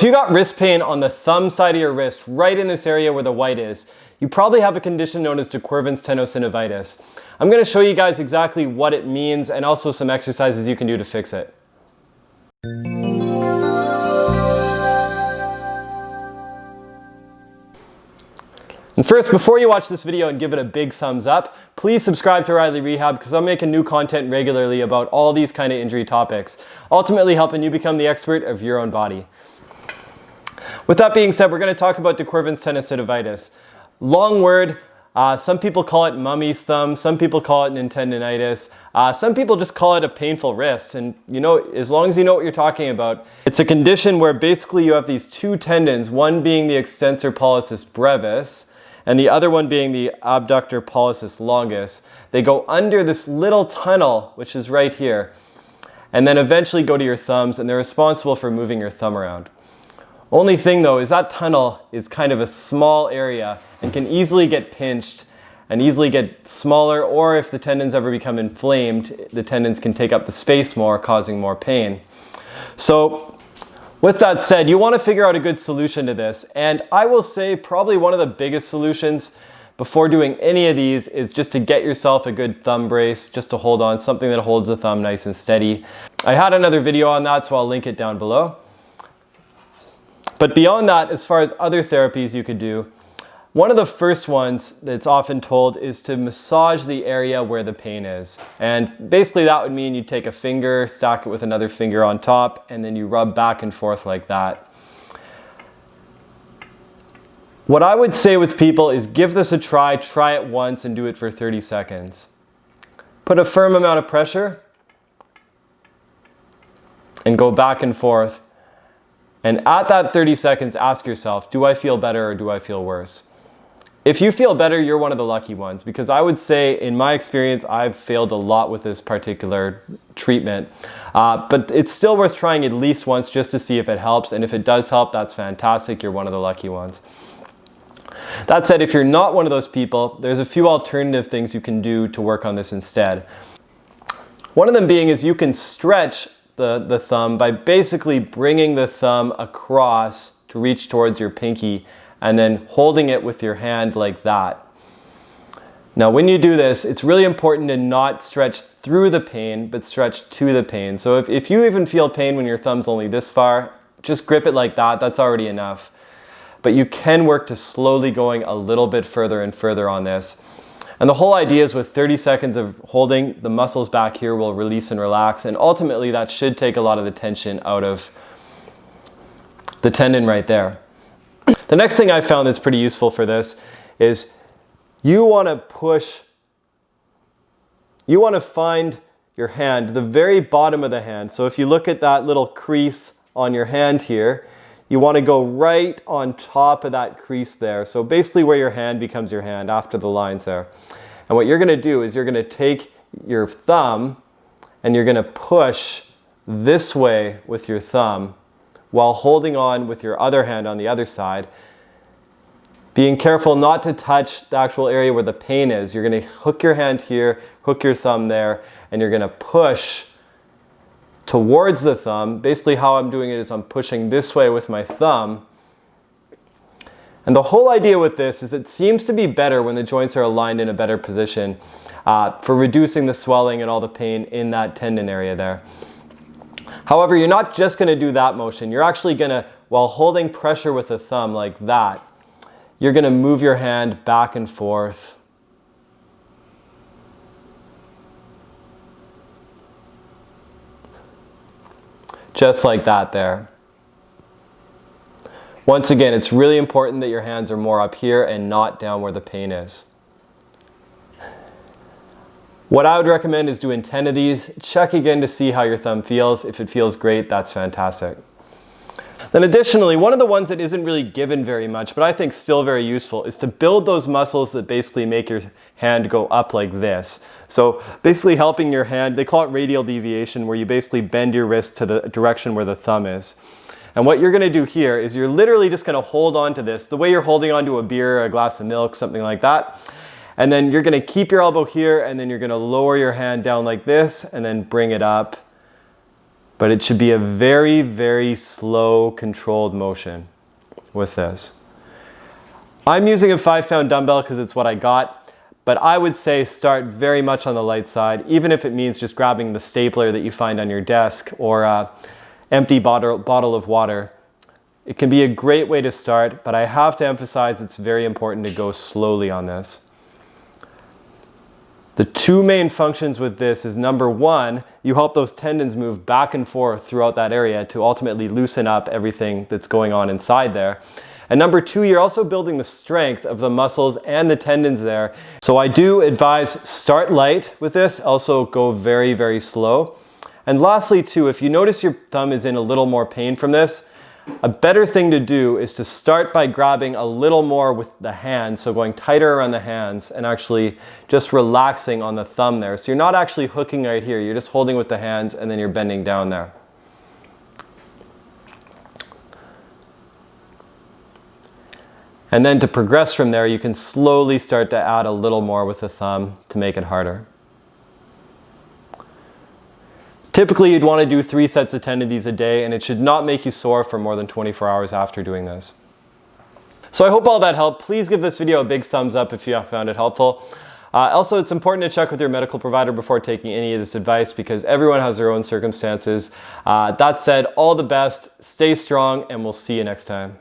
If you got wrist pain on the thumb side of your wrist, right in this area where the white is, you probably have a condition known as Dequervains Tenosynovitis. I'm going to show you guys exactly what it means and also some exercises you can do to fix it. And first, before you watch this video and give it a big thumbs up, please subscribe to Ryleyrehab because I'm making new content regularly about all these kind of injury topics, ultimately helping you become the expert of your own body. With that being said, we're going to talk about Dequervains Tenosynovitis. Long word. Some people call it mummy's thumb, some people call it an tendinitis, some people just call it a painful wrist. And you know, as long as you know what you're talking about, it's a condition where basically you have these two tendons, one being the extensor pollicis brevis and the other one being the abductor pollicis longus. They go under this little tunnel, which is right here, and then eventually go to your thumbs, and they're responsible for moving your thumb around. Only thing though is that tunnel is kind of a small area and can easily get pinched and easily get smaller, or if the tendons ever become inflamed, the tendons can take up the space more, causing more pain. So with that said, you want to figure out a good solution to this, and I will say probably one of the biggest solutions before doing any of these is just to get yourself a good thumb brace, just to hold on, something that holds the thumb nice and steady. I had another video on that, so I'll link it down below. But beyond that, as far as other therapies you could do, one of the first ones that's often told is to massage the area where the pain is. And basically that would mean you take a finger, stack it with another finger on top, and then you rub back and forth like that. What I would say with people is give this a try it once and do it for 30 seconds. Put a firm amount of pressure and go back and forth. And at that 30 seconds, ask yourself, do I feel better or do I feel worse? If you feel better, you're one of the lucky ones, because I would say, in my experience, I've failed a lot with this particular treatment. But it's still worth trying at least once just to see if it helps. And if it does help, that's fantastic. You're one of the lucky ones. That said, if you're not one of those people, there's a few alternative things you can do to work on this instead. One of them being is you can stretch the thumb by basically bringing the thumb across to reach towards your pinky and then holding it with your hand like that. Now when you do this, it's really important to not stretch through the pain, but stretch to the pain. So if you even feel pain when your thumb's only this far, just grip it like that, that's already enough. But you can work to slowly going a little bit further and further on this. And the whole idea is with 30 seconds of holding, the muscles back here will release and relax, and ultimately that should take a lot of the tension out of the tendon right there. The next thing I found that's pretty useful for this is you want to find your hand, the very bottom of the hand. So if you look at that little crease on your hand here, you want to go right on top of that crease there. So basically where your hand becomes your hand, after the lines there. And what you're going to do is you're going to take your thumb and you're going to push this way with your thumb while holding on with your other hand on the other side. Being careful not to touch the actual area where the pain is. You're going to hook your hand here, hook your thumb there, and you're going to push towards the thumb. Basically how I'm doing it is I'm pushing this way with my thumb. And the whole idea with this is it seems to be better when the joints are aligned in a better position for reducing the swelling and all the pain in that tendon area there. However, you're not just going to do that motion. You're actually going to, while holding pressure with the thumb like that, you're going to move your hand back and forth. Just like that there. Once again, it's really important that your hands are more up here and not down where the pain is. What I would recommend is doing 10 of these. Check again to see how your thumb feels. If it feels great, that's fantastic. Then additionally, one of the ones that isn't really given very much, but I think still very useful, is to build those muscles that basically make your hand go up like this. So basically helping your hand, they call it radial deviation, where you basically bend your wrist to the direction where the thumb is. And what you're going to do here is you're literally just going to hold on to this, the way you're holding on to a beer, a glass of milk, something like that. And then you're going to keep your elbow here, and then you're going to lower your hand down like this, and then bring it up But it should be a very, very slow, controlled motion with this. I'm using a 5-pound dumbbell because it's what I got, but I would say start very much on the light side, even if it means just grabbing the stapler that you find on your desk or an empty bottle of water. It can be a great way to start, but I have to emphasize it's very important to go slowly on this. The two main functions with this is, number one, you help those tendons move back and forth throughout that area to ultimately loosen up everything that's going on inside there. And number two, you're also building the strength of the muscles and the tendons there. So I do advise start light with this, also go very, very slow. And lastly too, if you notice your thumb is in a little more pain from this, a better thing to do is to start by grabbing a little more with the hands, so going tighter around the hands and actually just relaxing on the thumb there. So you're not actually hooking right here, you're just holding with the hands and then you're bending down there. And then to progress from there, you can slowly start to add a little more with the thumb to make it harder. Typically, you'd want to do 3 sets of 10 of these a day, and it should not make you sore for more than 24 hours after doing this. So I hope all that helped. Please give this video a big thumbs up if you have found it helpful. Also, it's important to check with your medical provider before taking any of this advice because everyone has their own circumstances. That said, all the best, stay strong, and we'll see you next time.